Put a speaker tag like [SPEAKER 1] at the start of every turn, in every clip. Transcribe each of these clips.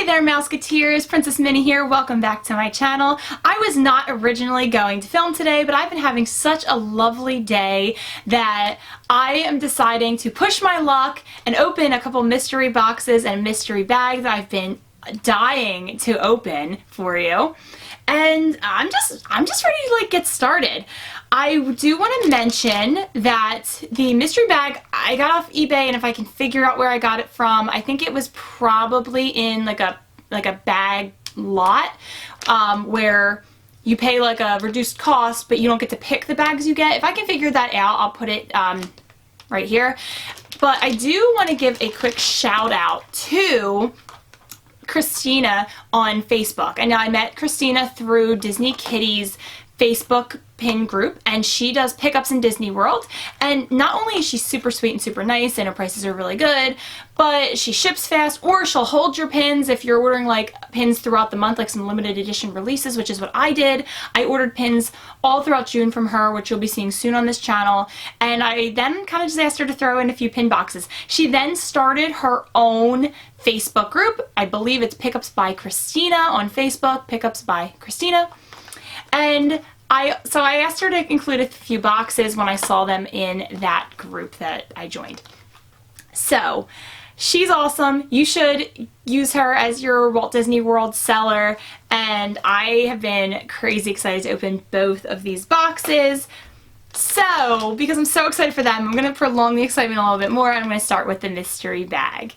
[SPEAKER 1] Hey there, Mouseketeers! PrincessMinnie here. Welcome back to my channel. I was not originally going to film today, but I've been having such a lovely day that I am deciding to push my luck and open a couple mystery boxes and mystery bags that I've been dying to open for you. And I'm just ready to get started. I do want to mention that the mystery bag I got off eBay, and if I can figure out where I got it from, I think it was probably in like a bag lot where you pay like a reduced cost, but you don't get to pick the bags you get. If I can figure that out, I'll put it right here. But I do want to give a quick shout out to Christina on Facebook. And now I met Christina through Disney Kitty's Facebook pin group, and she does pickups in Disney World. And not only is she super sweet and super nice and her prices are really good, but she ships fast, or she'll hold your pins if you're ordering like pins throughout the month, like some limited edition releases, which is what I did. I ordered pins all throughout June from her, which you'll be seeing soon on this channel, and I then kind of just asked her to throw in a few pin boxes. She then started her own Facebook group. I believe it's Pickups by Christina on Facebook, Pickups by Christina. And so I asked her to include a few boxes when I saw them in that group that I joined. So she's awesome. You should use her as your Walt Disney World seller, and I have been crazy excited to open both of these boxes. So, because I'm so excited for them, I'm going to prolong the excitement a little bit more, and I'm going to start with the mystery bag.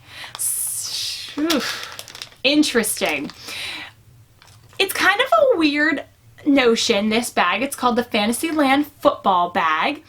[SPEAKER 1] Interesting. It's kind of a weird notion, this bag. It's called the Fantasyland Football Bag.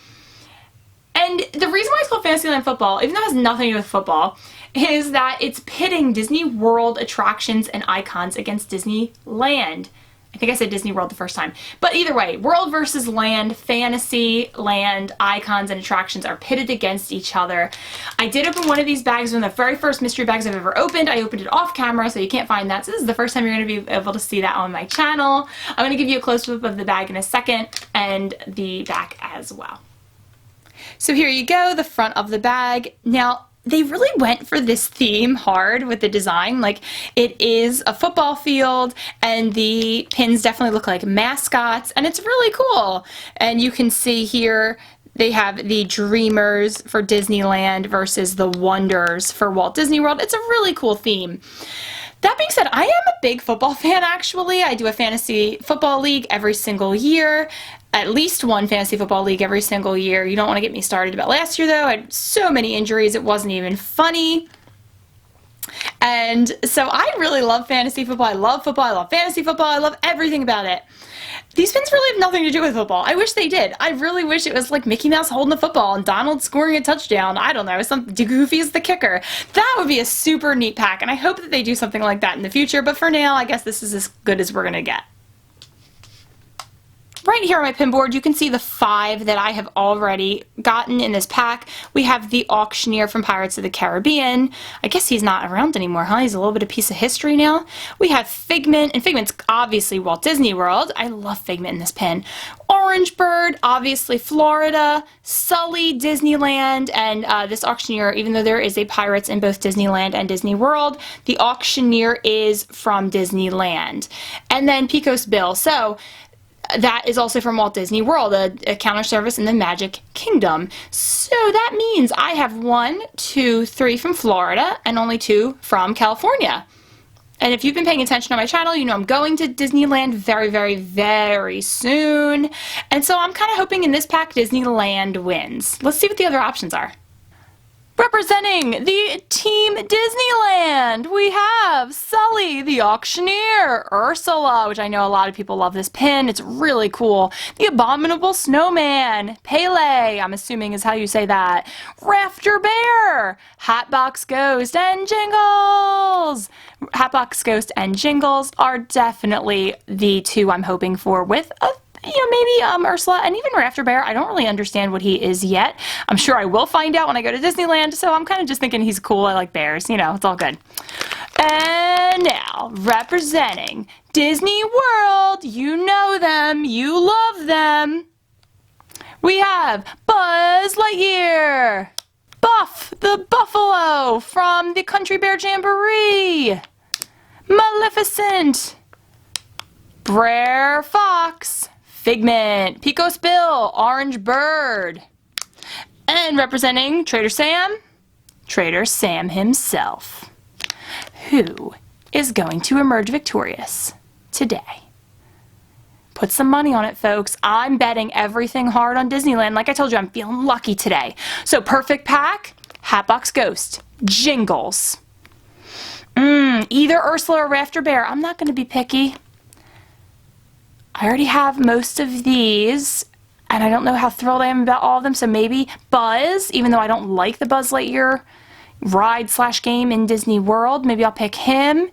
[SPEAKER 1] And the reason why it's called Fantasyland Football, even though it has nothing to do with football, is that it's pitting Disney World attractions and icons against Disneyland. I think I said Disney World the first time. But either way, world versus land, fantasy, land, icons, and attractions are pitted against each other. I did open one of these bags, one of the very first mystery bags I've ever opened. I opened it off camera, so you can't find that. So this is the first time you're going to be able to see that on my channel. I'm going to give you a close-up of the bag in a second, and the back as well. So here you go, the front of the bag. Now, they really went for this theme hard with the design. Like, it is a football field, and the pins definitely look like mascots, and it's really cool. And you can see here they have the Dreamers for Disneyland versus the Wonders for Walt Disney World. It's a really cool theme. That being said, I am a big football fan, actually. I do a fantasy football league every single year. At least one fantasy football league every single year. You don't want to get me started about last year, though. I had so many injuries, it wasn't even funny. And so I really love fantasy football. I love fantasy football. I love everything about it. These pins really have nothing to do with football. I wish they did. I really wish it was like Mickey Mouse holding the football and Donald scoring a touchdown. I don't know, some Goofy is the kicker. That would be a super neat pack, and I hope that they do something like that in the future, but for now, I guess this is as good as we're gonna get. Right here on my pin board, you can see the 5 that I have already gotten in this pack. We have the Auctioneer from Pirates of the Caribbean. I guess he's not around anymore, huh? He's a little bit of piece of history now. We have Figment, and Figment's obviously Walt Disney World. I love Figment in this pin. Orange Bird, obviously Florida. Sully, Disneyland, and this Auctioneer, even though there is a Pirates in both Disneyland and Disney World, the Auctioneer is from Disneyland. And then Pecos Bill. So that is also from Walt Disney World, a counter service in the Magic Kingdom. So that means I have 1, 2, 3 from Florida and only 2 from California. And if you've been paying attention on my channel, you know I'm going to Disneyland very, very, very soon. And so I'm kind of hoping in this pack Disneyland wins. Let's see what the other options are. Representing the Team Disneyland, we have Sully, the Auctioneer, Ursula, which I know a lot of people love this pin, it's really cool, the Abominable Snowman, Pele, I'm assuming is how you say that, Rafter Bear, Hatbox Ghost, and Jingles! Hatbox Ghost and Jingles are definitely the 2 I'm hoping for, with a maybe Ursula, and even Rafter Bear. I don't really understand what he is yet. I'm sure I will find out when I go to Disneyland, so I'm kind of just thinking he's cool. I like bears, you know, it's all good. And now, representing Disney World, you know them, you love them. We have Buzz Lightyear, Buff the Buffalo from the Country Bear Jamboree, Maleficent, Brer Fox, Figment, Pico Spill, Orange Bird, and representing Trader Sam himself. Who is going to emerge victorious today? Put some money on it, folks. I'm betting everything hard on Disneyland. Like I told you, I'm feeling lucky today. So perfect pack, Hatbox Ghost, Jingles. Either Ursula or Rafter Bear. I'm not going to be picky. I already have most of these, and I don't know how thrilled I am about all of them, so maybe Buzz, even though I don't like the Buzz Lightyear ride/game in Disney World. Maybe I'll pick him.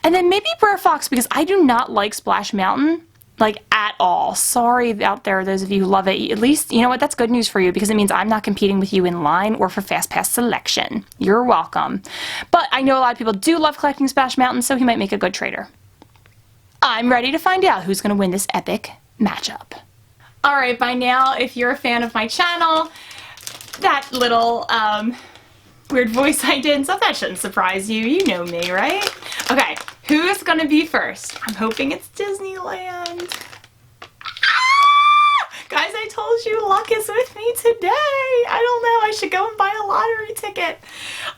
[SPEAKER 1] And then maybe Brer Fox, because I do not like Splash Mountain, like, at all. Sorry out there, those of you who love it. At least, you know what, that's good news for you, because it means I'm not competing with you in line or for Fast Pass selection. You're welcome. But I know a lot of people do love collecting Splash Mountain, so he might make a good trader. I'm ready to find out who's going to win this epic matchup. Alright, by now, if you're a fan of my channel, that little, weird voice I did and stuff, that shouldn't surprise you. You know me, right? Okay, who's gonna be first? I'm hoping it's Disneyland. Ah! Guys, I told you luck is with me today. I don't know, I should go and buy a lottery ticket.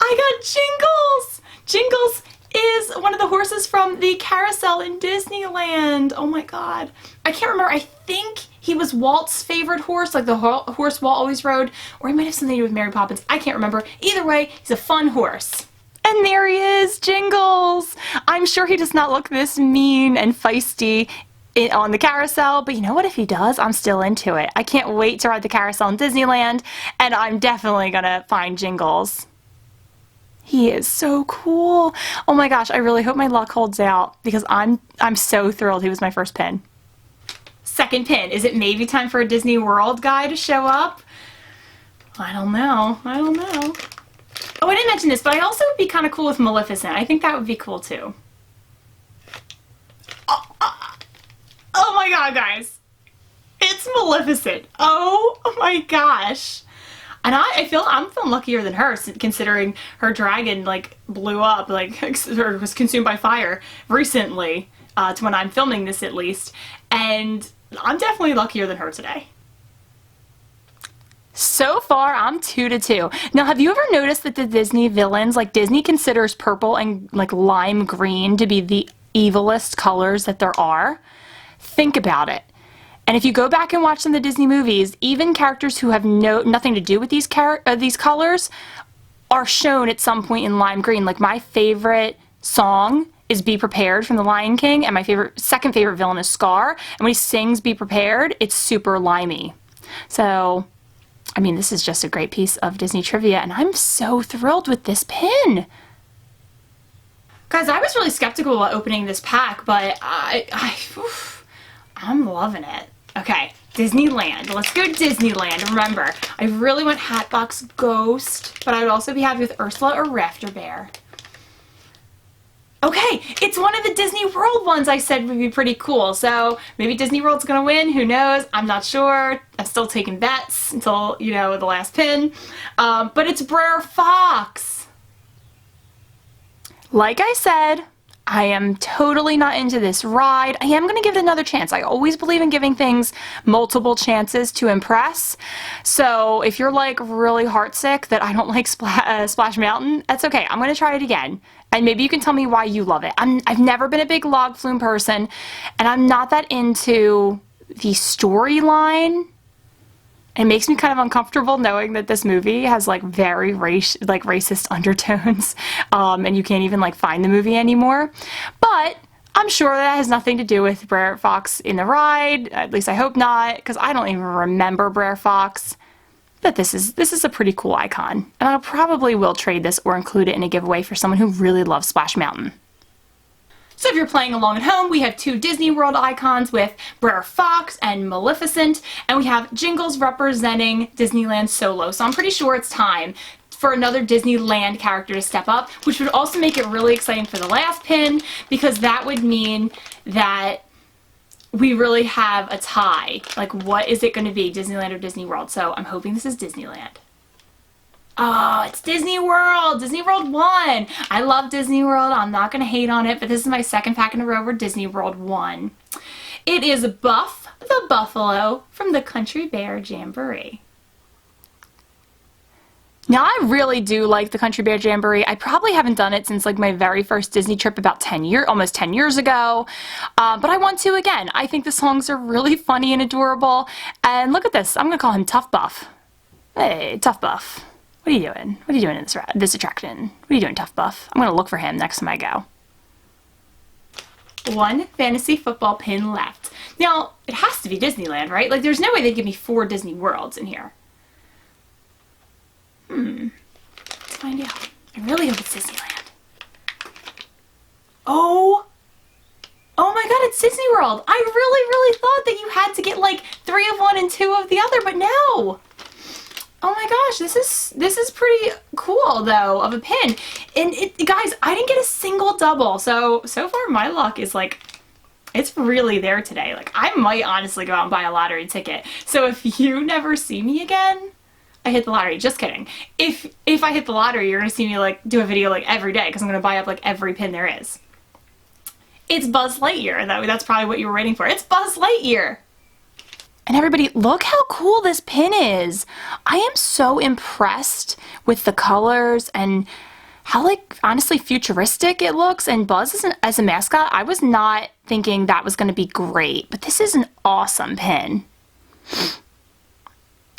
[SPEAKER 1] I got Jingles! Jingles is one of the horses from the carousel in Disneyland. Oh my god. I can't remember, I think he was Walt's favorite horse, like the horse Walt always rode, or he might have something to do with Mary Poppins. I can't remember. Either way, he's a fun horse. And there he is, Jingles! I'm sure he does not look this mean and feisty on the carousel, but you know what, if he does, I'm still into it. I can't wait to ride the carousel in Disneyland, and I'm definitely gonna find Jingles. He is so cool. Oh my gosh, I really hope my luck holds out, because I'm so thrilled he was my first pin. Second pin. Is it maybe time for a Disney World guy to show up? I don't know. I don't know. Oh, I didn't mention this, but I also would be kind of cool with Maleficent. I think that would be cool too. Oh my god, guys. It's Maleficent. Oh my gosh. And I'm feeling luckier than her, considering her dragon, like, blew up, like, or was consumed by fire recently, to when I'm filming this at least. And I'm definitely luckier than her today. So far, I'm 2-2. Now, have you ever noticed that the Disney villains, like, Disney considers purple and, like, lime green to be the evilest colors that there are? Think about it. And if you go back and watch some of the Disney movies, even characters who have nothing to do with these colors are shown at some point in lime green. Like, my favorite song is Be Prepared from The Lion King, and my second favorite villain is Scar. And when he sings Be Prepared, it's super limey. So, I mean, this is just a great piece of Disney trivia, and I'm so thrilled with this pin. Guys, I was really skeptical about opening this pack, but I'm loving it. Okay, Disneyland. Let's go Disneyland. Remember, I really want Hatbox Ghost, but I would also be happy with Ursula or Rafter Bear. Okay, it's one of the Disney World ones I said would be pretty cool, so maybe Disney World's gonna win, who knows? I'm not sure. I'm still taking bets until, you know, the last pin. But it's Brer Fox. Like I said, I am totally not into this ride. I am going to give it another chance. I always believe in giving things multiple chances to impress. So if you're like really heartsick that I don't like Splash Mountain, that's okay. I'm going to try it again. And maybe you can tell me why you love it. I've never been a big log flume person, and I'm not that into the storyline. It makes me kind of uncomfortable knowing that this movie has like very racist undertones, and you can't even like find the movie anymore. But I'm sure that has nothing to do with Brer Fox in the ride. At least I hope not, because I don't even remember Brer Fox. But this is a pretty cool icon, and I probably will trade this or include it in a giveaway for someone who really loves Splash Mountain. So if you're playing along at home, we have two Disney World icons with Brer Fox and Maleficent, and we have Jingles representing Disneyland Solo. So I'm pretty sure it's time for another Disneyland character to step up, which would also make it really exciting for the last pin, because that would mean that we really have a tie. Like, what is it going to be, Disneyland or Disney World? So I'm hoping this is Disneyland. Oh, it's Disney World. Disney World won. I love Disney World. I'm not going to hate on it, but this is my second pack in a row where Disney World won. It is Buff the Buffalo from the Country Bear Jamboree. Now, I really do like the Country Bear Jamboree. I probably haven't done it since like my very first Disney trip about almost 10 years ago. But I want to again. I think the songs are really funny and adorable. And look at this. I'm going to call him Tough Buff. Hey, Tough Buff. What are you doing? What are you doing in this attraction? What are you doing, Tough Buff? I'm going to look for him next time I go. One fantasy football pin left. Now, it has to be Disneyland, right? Like, there's no way they'd give me 4 Disney Worlds in here. Let's find out. I really hope it's Disneyland. Oh my god, it's Disney World. I really thought that you had to get like 3 of one and 2 of the other, but no. Oh my gosh, this is pretty cool though, of a pin. And guys, I didn't get a single double. So far my luck is like, it's really there today. Like, I might honestly go out and buy a lottery ticket. So if you never see me again, I hit the lottery. Just kidding. If I hit the lottery, you're gonna see me like do a video like every day because I'm gonna buy up like every pin there is. It's Buzz Lightyear. That's probably what you were waiting for. It's Buzz Lightyear. And everybody, look how cool this pin is. I am so impressed with the colors and how, like, honestly futuristic it looks. And Buzz as a mascot, I was not thinking that was going to be great, but this is an awesome pin.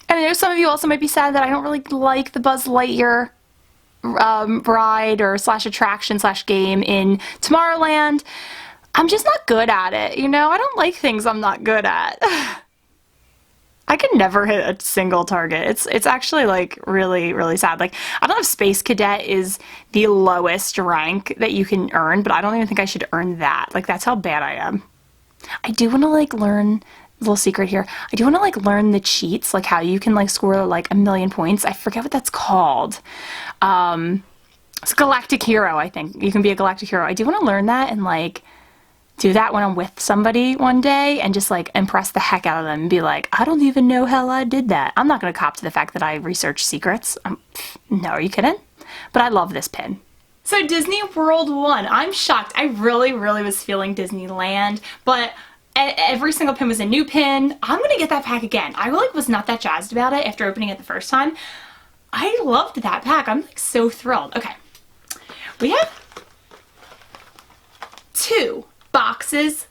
[SPEAKER 1] And I know some of you also might be sad that I don't really like the Buzz Lightyear ride or / attraction / game in Tomorrowland. I'm just not good at it, you know? I don't like things I'm not good at. I can never hit a single target. It's actually like really sad. Like, I don't know if Space Cadet is the lowest rank that you can earn, but I don't even think I should earn that. Like, that's how bad I am. I do want to like learn, little secret here, I do want to like learn the cheats, like how you can like score like 1,000,000 points. I forget what that's called. It's Galactic Hero, I think. You can be a Galactic Hero. I do want to learn that and like do that when I'm with somebody one day and just like impress the heck out of them and be like, I don't even know how I did that. I'm not going to cop to the fact that I research secrets. No, are you kidding? But I love this pin. So Disney World won. I'm shocked. I really was feeling Disneyland, but every single pin was a new pin. I'm going to get that pack again. I like was not that jazzed about it after opening it the first time. I loved that pack. I'm like so thrilled. Okay. We have 2 boxes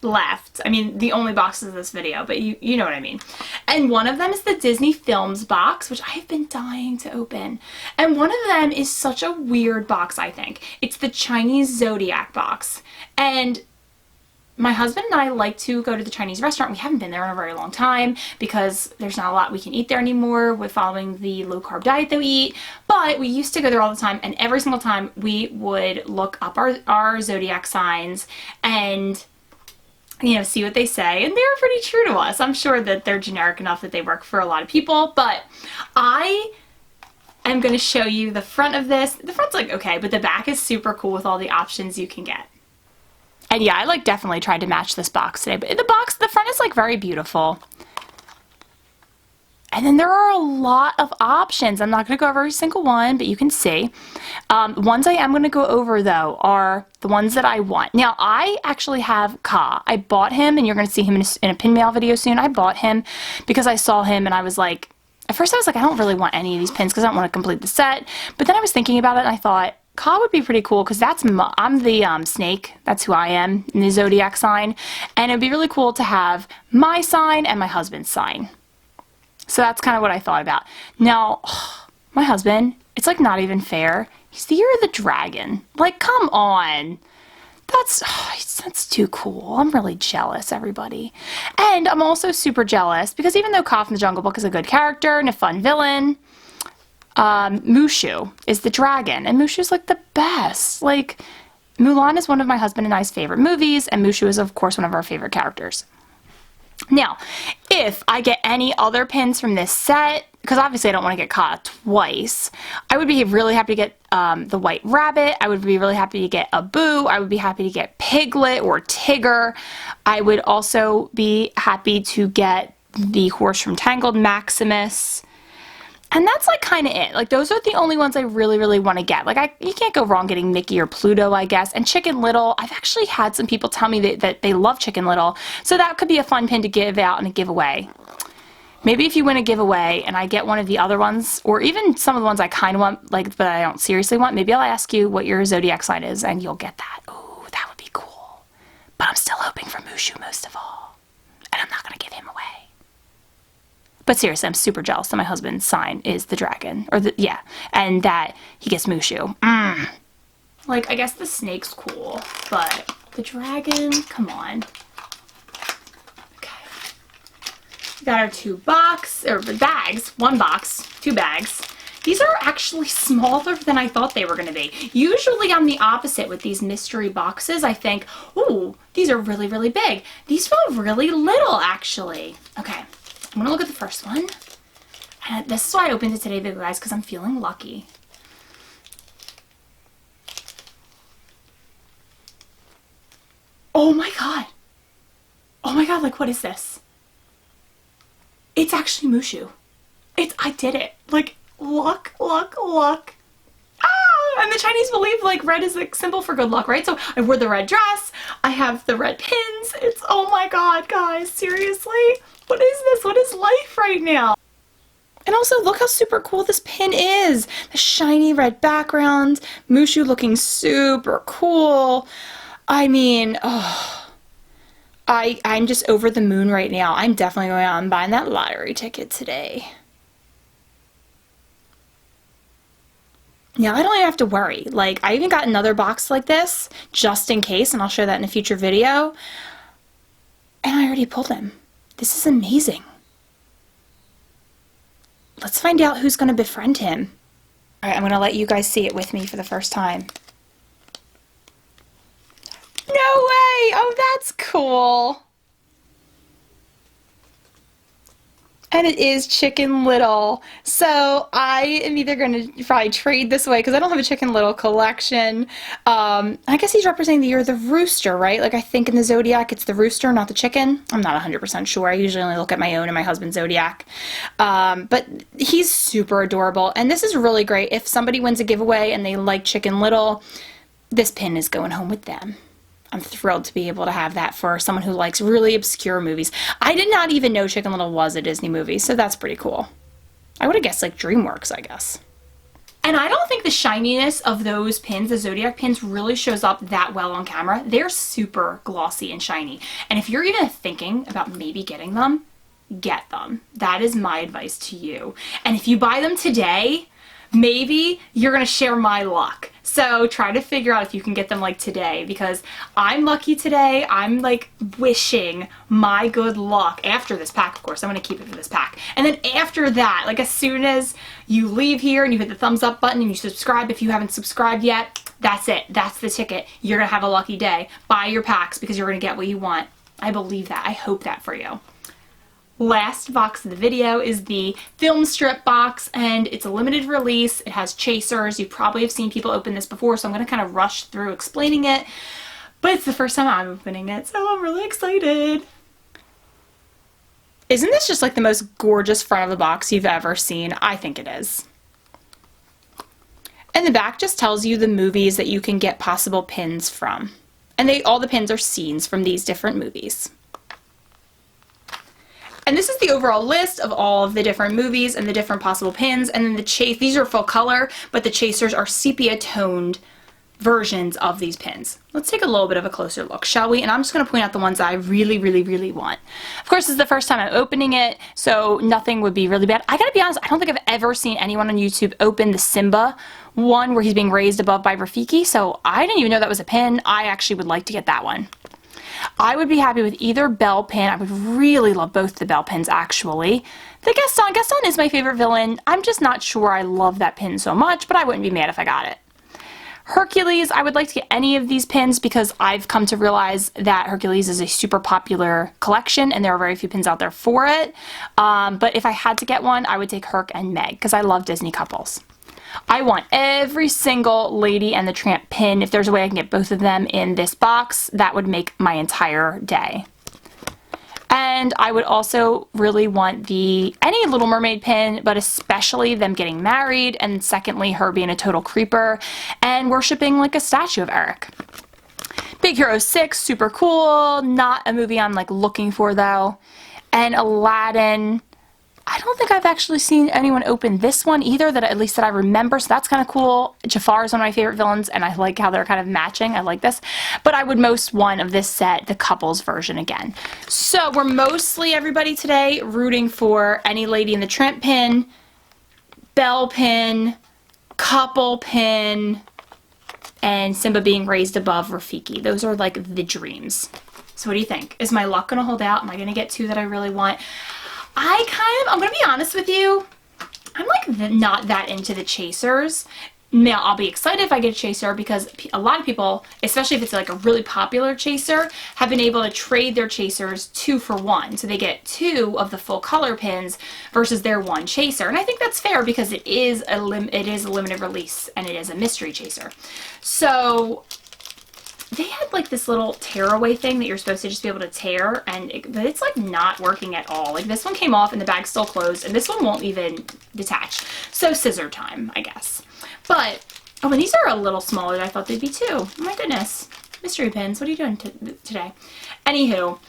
[SPEAKER 1] left. I mean, the only boxes of this video, but you know what I mean. And one of them is the Disney Films box, which I've been dying to open. And one of them is such a weird box, I think. It's the Chinese Zodiac box. And my husband and I like to go to the Chinese restaurant. We haven't been there in a very long time because there's not a lot we can eat there anymore with following the low-carb diet that we eat. But we used to go there all the time, and every single time we would look up our zodiac signs and, you know, see what they say. And they were pretty true to us. I'm sure that they're generic enough that they work for a lot of people. But I am going to show you the front of this. The front's like okay, but the back is super cool with all the options you can get. And yeah, I like definitely tried to match this box today, but the front is like very beautiful. And then there are a lot of options. I'm not going to go over every single one, but you can see. Ones I am going to go over though are the ones that I want. Now I actually have Ka. I bought him, and you're going to see him in a pin mail video soon. I bought him because I saw him and I was like, at first I was like, I don't really want any of these pins because I don't want to complete the set. But then I was thinking about it and I thought, Ka would be pretty cool because I'm the snake. That's who I am in the zodiac sign. And it'd be really cool to have my sign and my husband's sign. So that's kind of what I thought about. Now, my husband, it's like not even fair. He's the year of the dragon. Like, come on. That's too cool. I'm really jealous, everybody. And I'm also super jealous because even though Ka from the Jungle Book is a good character and a fun villain, Mushu is the dragon, and Mushu's like the best. Like, Mulan is one of my husband and I's favorite movies, and Mushu is of course one of our favorite characters. Now, if I get any other pins from this set, because obviously I don't want to get caught twice, I would be really happy to get the White Rabbit. I would be really happy to get Abu. I would be happy to get Piglet or Tigger. I would also be happy to get the horse from Tangled, Maximus. And that's like kind of it. Like those are the only ones I really, really want to get. Like you can't go wrong getting Mickey or Pluto, I guess. And Chicken Little, I've actually had some people tell me that they love Chicken Little. So that could be a fun pin to give out in a giveaway. Maybe if you win a giveaway and I get one of the other ones, or even some of the ones I kind of want, like, but I don't seriously want, maybe I'll ask you what your zodiac sign is and you'll get that. Ooh, that would be cool. But I'm still hoping for Mushu most of all. And I'm not going to give him away. But seriously, I'm super jealous that my husband's sign is the dragon. And that he gets Mushu. Like, I guess the snake's cool, but the dragon, come on. Got our two bags, one box, two bags. These are actually smaller than I thought they were going to be. Usually I'm the opposite with these mystery boxes. I think, ooh, these are really, really big. These feel really little, actually. Okay, I'm going to look at the first one. And this is why I opened it today, guys, because I'm feeling lucky. Oh my god. Oh my god, like, what is this? It's actually Mushu. I did it. Like, luck, luck, luck. Ah! And the Chinese believe, like, red is a symbol for good luck, right? So I wore the red dress. I have the red pins. It's, oh my god, guys, seriously? What is this? What is life right now? And also, look how super cool this pin is. The shiny red background. Mushu looking super cool. I mean, oh. I'm just over the moon right now. I'm definitely going out and buying that lottery ticket today. Now I don't even have to worry. Like, I even got another box like this just in case, and I'll show that in a future video. And I already pulled him. This is amazing. Let's find out who's going to befriend him. All right, I'm going to let you guys see it with me for the first time. No way! Oh, that's cool. And it is Chicken Little. So I am either going to probably trade this away because I don't have a Chicken Little collection. I guess he's representing the year of the rooster, right? Like I think in the zodiac it's the rooster, not the chicken. I'm not 100% sure. I usually only look at my own and my husband's zodiac. But he's super adorable. And this is really great. If somebody wins a giveaway and they like Chicken Little, this pin is going home with them. I'm thrilled to be able to have that for someone who likes really obscure movies. I did not even know Chicken Little was a Disney movie, so that's pretty cool. I would have guessed like DreamWorks, I guess. And I don't think the shininess of those pins, the Zodiac pins, really shows up that well on camera. They're super glossy and shiny. And if you're even thinking about maybe getting them, get them. That is my advice to you. And if you buy them today, maybe you're going to share my luck. So try to figure out if you can get them like today, because I'm lucky today. I'm like wishing my good luck after this pack, of course. I'm going to keep it for this pack. And then after that, like as soon as you leave here and you hit the thumbs up button and you subscribe if you haven't subscribed yet, that's it. That's the ticket. You're going to have a lucky day. Buy your packs because you're going to get what you want. I believe that. I hope that for you. Last box of the video is the film strip box, and it's a limited release. It has chasers. You probably have seen people open this before, so I'm going to kind of rush through explaining it. But it's the first time I'm opening it, so I'm really excited. Isn't this just like the most gorgeous front of the box you've ever seen? I think it is. And the back just tells you the movies that you can get possible pins from. And all the pins are scenes from these different movies. And this is the overall list of all of the different movies and the different possible pins. And then these are full color, but the chasers are sepia toned versions of these pins. Let's take a little bit of a closer look, shall we? And I'm just going to point out the ones that I really, really, really want. Of course, this is the first time I'm opening it, so nothing would be really bad. I gotta be honest, I don't think I've ever seen anyone on YouTube open the Simba one where he's being raised above by Rafiki, so I didn't even know that was a pin. I actually would like to get that one. I would be happy with either Belle pin. I would really love both the Belle pins, actually. The Gaston is my favorite villain. I'm just not sure I love that pin so much, but I wouldn't be mad if I got it. Hercules, I would like to get any of these pins because I've come to realize that Hercules is a super popular collection and there are very few pins out there for it. But if I had to get one, I would take Herc and Meg because I love Disney couples. I want every single Lady and the Tramp pin. If there's a way I can get both of them in this box, that would make my entire day. And I would also really want any Little Mermaid pin, but especially them getting married, and secondly, her being a total creeper and worshiping like a statue of Eric. Big Hero 6, super cool. Not a movie I'm like looking for though. And Aladdin, I don't think I've actually seen anyone open this one either, at least that I remember, so that's kind of cool. Jafar is one of my favorite villains, and I like how they're kind of matching. I like this. But I would most want of this set the couples version again. So we're mostly, everybody today, rooting for any Lady in the Tramp pin, Belle pin, couple pin, and Simba being raised above Rafiki. Those are like the dreams. So what do you think? Is my luck going to hold out? Am I going to get two that I really want? I'm going to be honest with you, I'm like not that into the chasers. Now, I'll be excited if I get a chaser because a lot of people, especially if it's like a really popular chaser, have been able to trade their chasers 2 for 1. So they get 2 of the full color pins versus their 1 chaser. And I think that's fair because it is a limited release and it is a mystery chaser. So they had like this little tearaway thing that you're supposed to just be able to tear, but it's like not working at all. Like this one came off and the bag's still closed, and this one won't even detach. So scissor time, I guess. But, oh, and these are a little smaller than I thought they'd be too. Oh my goodness. Mystery pins, what are you doing today? Anywho,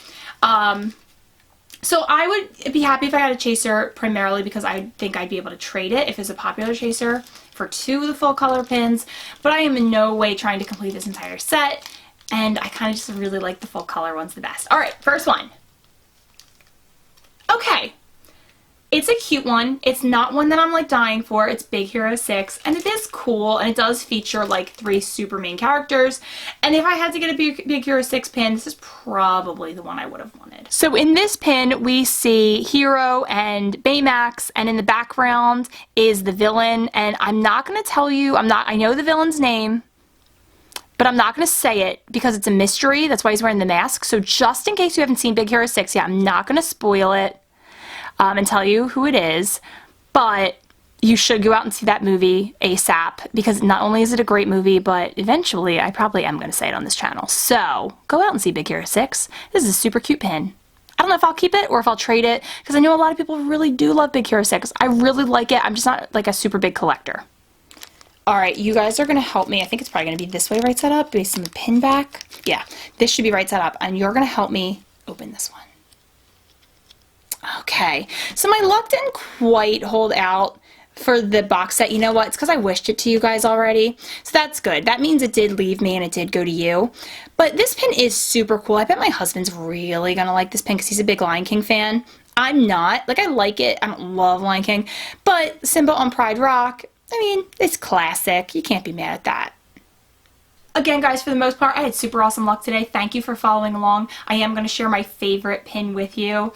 [SPEAKER 1] so I would be happy if I got a chaser primarily because I think I'd be able to trade it if it's a popular chaser for 2 of the full color pins, but I am in no way trying to complete this entire set, and I kind of just really like the full color ones the best. All right, first one. Okay. It's a cute one. It's not one that I'm like dying for. It's Big Hero 6, and it is cool, and it does feature like 3 super main characters. And if I had to get a Big Hero 6 pin, this is probably the one I would have wanted. So in this pin, we see Hero and Baymax, and in the background is the villain. And I'm not going to tell you, I know the villain's name, but I'm not going to say it because it's a mystery. That's why he's wearing the mask. So just in case you haven't seen Big Hero 6 yet, I'm not going to spoil it. And tell you who it is, but you should go out and see that movie ASAP because not only is it a great movie, but eventually I probably am going to say it on this channel. So go out and see Big Hero 6. This is a super cute pin. I don't know if I'll keep it or if I'll trade it because I know a lot of people really do love Big Hero 6. I really like it. I'm just not like a super big collector. All right, you guys are going to help me. I think it's probably going to be this way right side up based on the pin back. Yeah, this should be right side up, and you're going to help me open this one. Okay, so my luck didn't quite hold out for the box set. You know what? It's because I wished it to you guys already. So that's good. That means it did leave me and it did go to you. But this pin is super cool. I bet my husband's really going to like this pin because he's a big Lion King fan. I'm not. Like, I like it. I don't love Lion King. But Simba on Pride Rock, I mean, it's classic. You can't be mad at that. Again, guys, for the most part, I had super awesome luck today. Thank you for following along. I am going to share my favorite pin with you.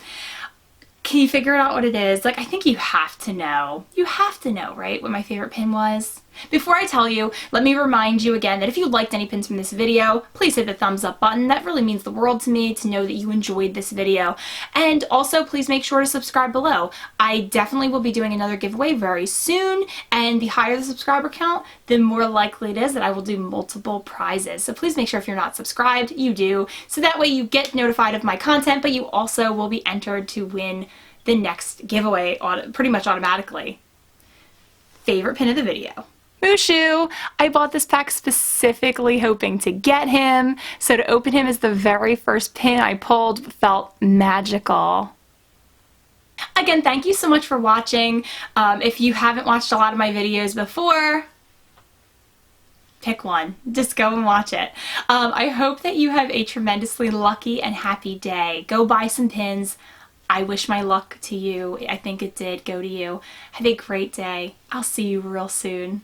[SPEAKER 1] Can you figure out what it is? Like, I think you have to know. You have to know, right, what my favorite pin was? Before I tell you, let me remind you again that if you liked any pins from this video, please hit the thumbs up button. That really means the world to me to know that you enjoyed this video. And also, please make sure to subscribe below. I definitely will be doing another giveaway very soon, and the higher the subscriber count, the more likely it is that I will do multiple prizes. So please make sure if you're not subscribed, you do, so that way you get notified of my content, but you also will be entered to win the next giveaway pretty much automatically. Favorite pin of the video. Mushu! I bought this pack specifically hoping to get him, so to open him as the very first pin I pulled felt magical. Again, thank you so much for watching. If you haven't watched a lot of my videos before, pick one. Just go and watch it. I hope that you have a tremendously lucky and happy day. Go buy some pins. I wish my luck to you. I think it did go to you. Have a great day. I'll see you real soon.